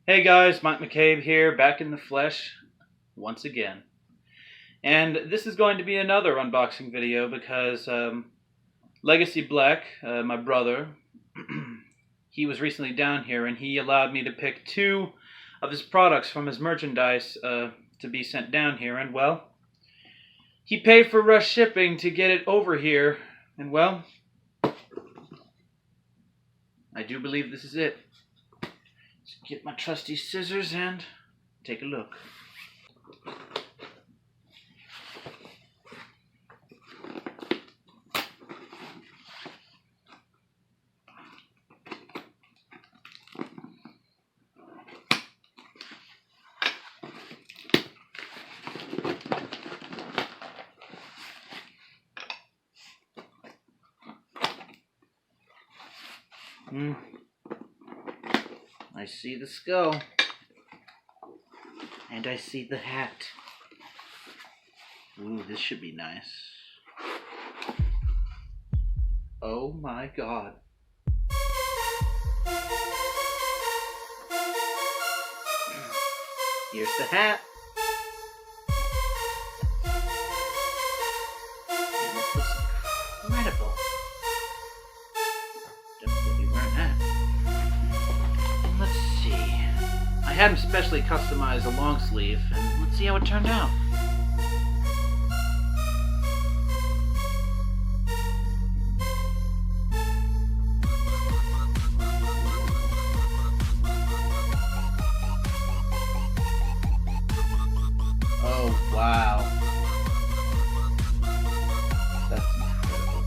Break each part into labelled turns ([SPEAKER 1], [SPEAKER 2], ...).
[SPEAKER 1] Hey guys, Mike McCabe here, back in the flesh once again. And this is going to be another unboxing video because Legacy Black, my brother, he was recently down here and he allowed me to pick two of his products from his merchandise to be sent down here. And well, he paid for rush shipping to get it over here. And well, I do believe this is it. Let's get my trusty scissors and take a look. I see the skull, and I see the hat. Ooh, this should be nice. Oh my God. Here's the hat. And it looks incredible. Definitely wearing that. Let's see. I had him specially customized a long sleeve, and let's see how it turned out. Oh, wow. That's incredible.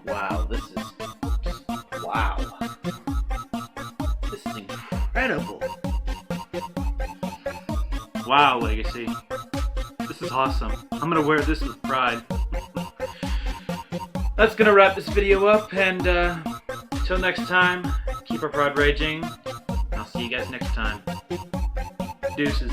[SPEAKER 1] Wow, this is incredible. Wow, Legacy. This is awesome. I'm gonna wear this with pride. That's gonna wrap this video up, and until next time, keep our pride raging. I'll see you guys next time. Deuces.